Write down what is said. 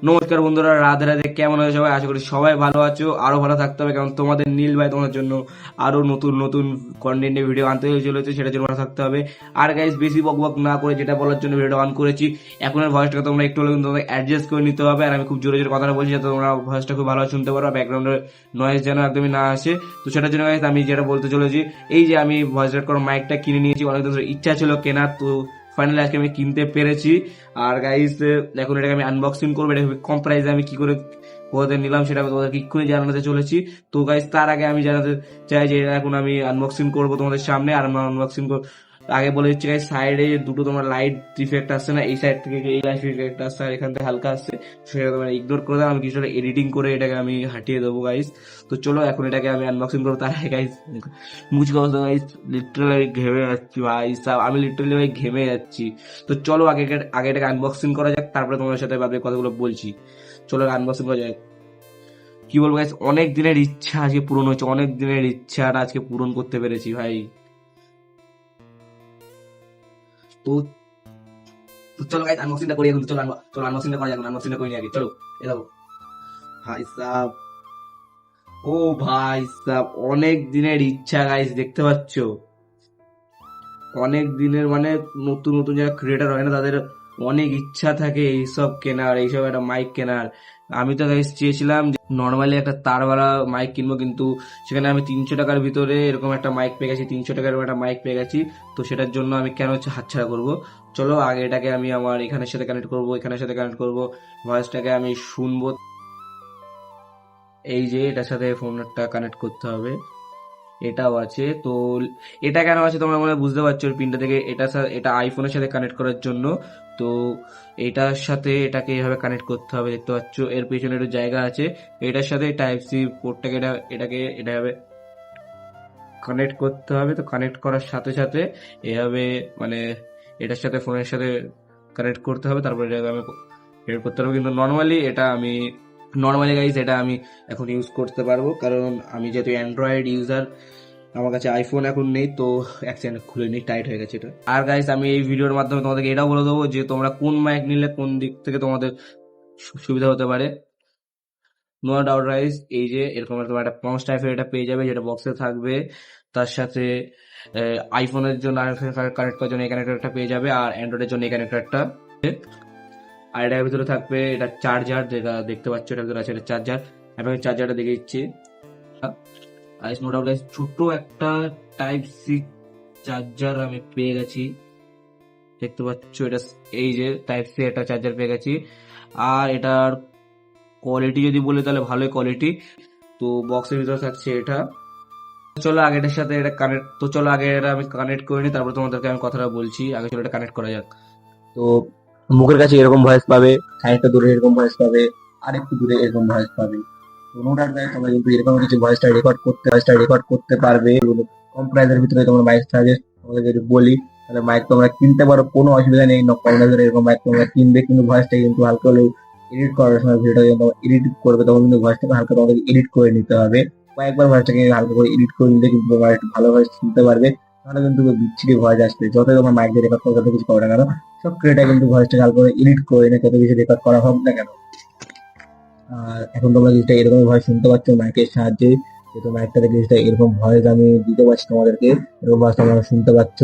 নমস্কার বন্ধুরা, রাধে রাধে। কেমন আছো সবাই? আশা করি সবাই ভালো আছো, আরো ভালো থাকতে হবে, কারণ তোমাদের নীল ভাই তোমাদের জন্য আরো নতুন নতুন কন্টেন্টের ভিডিও আনতে চলেছে, সেটার জন্য ভালো থাকতে হবে। আর গাইস, বেশি বক বক না করে যেটা বলার জন্য ভিডিও অন করেছি, এখন ভয়েসটাকে তোমরা একটু হলেও তোমাদের অ্যাডজাস্ট করে নিতে হবে। আর আমি খুব জোরে জোরে কথাটা বলছি যাতে তোমরা ভয়েসটা খুব ভালো শুনতে পারো, ব্যাকগ্রাউন্ডের নয়েজ যেন একদমই না আসে। তো সেটার জন্য গাইস আমি যেটা বলতে চলেছি, এই যে আমি ভয়েস রেকর্ড করার মাইকটা কিনে নিয়েছি, অনেকদিন ধরে ইচ্ছা ছিল কেনার, তো ফাইনালি আজকে আমি কিনতে পেরেছি। আর গাইস, এখন এটাকে আমি আনবক্সিং করবো। এটা কম প্রাইসে আমি কি করে কোথাতে নিলাম সেটা আমি তোমাদেরকে এক্ষুনি জানাতে চলেছি। তো গাইস, তার আগে আমি জানাতে চাই যে এটা এখন আমি আনবক্সিং করবো তোমাদের সামনে। আর আনবক্সিং আগে বলে দিচ্ছি গাইস, সাইডে দুটো তোমার লাইট ইফেক্ট আসছে না, এই সাইড থেকে এই লাইট ইফেক্ট আসছে আর এখান থেকে হালকা আসছে, সেটা তোমরা ইগনোর করে দাও। আমি কিছুটা এডিটিং করে এটাকে আমি হাঁটিয়ে দেবো গাইস। তো চলো এখন এটাকে আমি আনবক্সিং করবো। তার আগে গাইস, মুঝকে অবস্থা গাইস, লিটারালি ঘেমে যাচ্ছি ভাই সাব, আমি লিটারালি ভাই ঘেমে যাচ্ছি। তো চলো আগে আগে এটাকে আনবক্সিং করা যাক, তারপরে তোমার সাথে ভাবে কথাগুলো বলছি। চলো আনবক্সিং করা যাক। কি বলবো গাইস, অনেক দিনের ইচ্ছা আজকে পূরণ হয়েছে, অনেক দিনের ইচ্ছাটা আজকে পূরণ করতে পেরেছি ভাই। তো তো চলো গাইস, আনবক্সিংটা করি এখন। চলো চলো আনবক্সিংটা করা যাক, আনবক্সিংটা করে নিয়ে আগে চলো। এ দেখো ভাই সাব, ও ভাই সাব, অনেক দিনের ইচ্ছা গাইস, দেখতে পাচ্ছো? অনেক দিনের মানে নতুন নতুন যারা ক্রিয়েটার হয় না, তাদের অনেক ইচ্ছা থাকে এইসব কেনার, এইসব একটা মাইক কেনার। আমি তো গাইস চেয়েছিলাম নর্মালি একটা তারওয়ালা মাইক কিনবো, কিন্তু সেখানে আমি 300 টাকার ভিতরে এরকম একটা মাইক পেয়ে গেছি, 300 টাকার একটা মাইক পেয়ে গেছি। তো সেটার জন্য আমি কেন হাতছাড়া করবো? চলো আগে এটাকে আমি আমার এখানের সাথে কানেক্ট করবো, এখানের সাথে কানেক্ট করবো, ভয়েসটাকে আমি শুনবো। এই যে এটার সাথে ফোনটা কানেক্ট করতে হবে, এটাও আছে। তো এটা কেন আছে তোমরা মনে হয় বুঝতে পারছো ওর পিনটা থেকে। এটা আইফোনের সাথে কানেক্ট করার জন্য। তো এটার সাথে এটাকে এইভাবে কানেক্ট করতে হবে, দেখতে পাচ্ছ এর পেছনে একটু জায়গা আছে। এটার সাথে টাইপ সি পোর্টটাকে এটাকে এভাবে কানেক্ট করতে হবে। তো কানেক্ট করার সাথে সাথে এভাবে মানে এটার সাথে ফোনের সাথে কানেক্ট করতে হবে, তারপরে এটাকে আমি এড করতে পারবো। কিন্তু নর্মালি গাইজ এটা আমি এখন ইউজ করতে পারবো, কারণ আমি যেহেতু অ্যান্ড্রয়েড ইউজার, আমার কাছে আইফোন এখন নেই। তো অ্যাক্সিডেন্ট খুলে নিই, টাইট হয়ে গেছে এটা। আর গাইস, আমি এই ভিডিওর মাধ্যমে তোমাদেরকে এটাও বলে দেবো যে তোমরা কোন মাইক নিলে কোন দিক থেকে তোমাদের সুবিধা হতে পারে। নো ডাউট গাইস, এই যে এরকম তোমার একটা পাউচ টাইপের এটা পেয়ে যাবে, যেটা বক্সে থাকবে। তার সাথে আইফোনের জন্য কানেক্ট করার জন্য এই কানেক্টরটা পেয়ে যাবে, আর অ্যান্ড্রয়েডের জন্য এই কানেক্টরটা। আর এটার ভিতরে থাকবে এটা চার্জার, যেটা দেখতে পাচ্ছ এটার ভিতরে আছে, এটা চার্জার। আমি চার্জারটা দেখে দিচ্ছি। আর নো ডাউট গাইস, ছোট একটা টাইপ সি চার্জার আমি পেয়ে গেছি, দেখতে পাচ্ছ এটা। এই যে টাইপ সি একটা চার্জার পেয়ে গেছি। আর এটার কোয়ালিটি যদি বলি তাহলে ভালোই কোয়ালিটি। তো বক্সের ভিতরে থাকছে এটা। চলো আগে এটার সাথে এটা কানেক্ট, তো চলো আগে এটা আমি কানেক্ট করে নিই, তারপর তোমাদেরকে আমি কথাটা বলছি। আগে চলো এটা কানেক্ট করা যাক। তো মুখের কাছে এরকম ভয়েস পাবে, খানিকটা দূরে এরকম ভয়েস পাবে, আর একটু দূরে এরকম ভয়েস পাবে। তো নো ডাউট গাইস, তোমরা কিন্তু এরকম কিছু ভয়েসটা রেকর্ড করতে পারবে। কম প্রাইসের ভিতরে তোমরা মাইক সাজেস্ট তোমাদের যদি বলি, তাহলে মাইক তোমরা কিনতে পারো, কোনো অসুবিধা নেই। কম প্রাইসের এরকম মাইক তোমরা কিনবে, কিন্তু ভয়েসটা কিন্তু হালকা হলেও এডিট করার সময়, ভিডিওটা যখন এডিট করবে তখন কিন্তু ভয়েসটাকে হালকা তোমাদেরকে এডিট করে নিতে হবে। কয়েকবার ভয়েসটাকে হালকা করে এডিট করে নিলে কিন্তু তোমরা একটু ভালো ভয়েস শুনতে পারবে। তাহলে কিন্তু বিচ্ছিরি ভয়েস আসবে, যতই তোমার মাইক দিয়ে রেকর্ড করতে কিছু করবে না কেন, সব ক্রিয়েটার কিন্তু ভয়েসটাকে হালকা করে এডিট করে নিয়ে কত কিছু রেকর্ড করা হোক না কেন। আর এখন তোমরা জিনিসটা এরকম ভয়েস শুনতে পাচ্ছ মাইকের সাহায্যে, যেহেতু মাইকটাতে জিনিসটা এরকম ভয়েস আমি দিতে পারছি তোমাদেরকে, এরকম ভয়েস তোমরা শুনতে পাচ্ছ।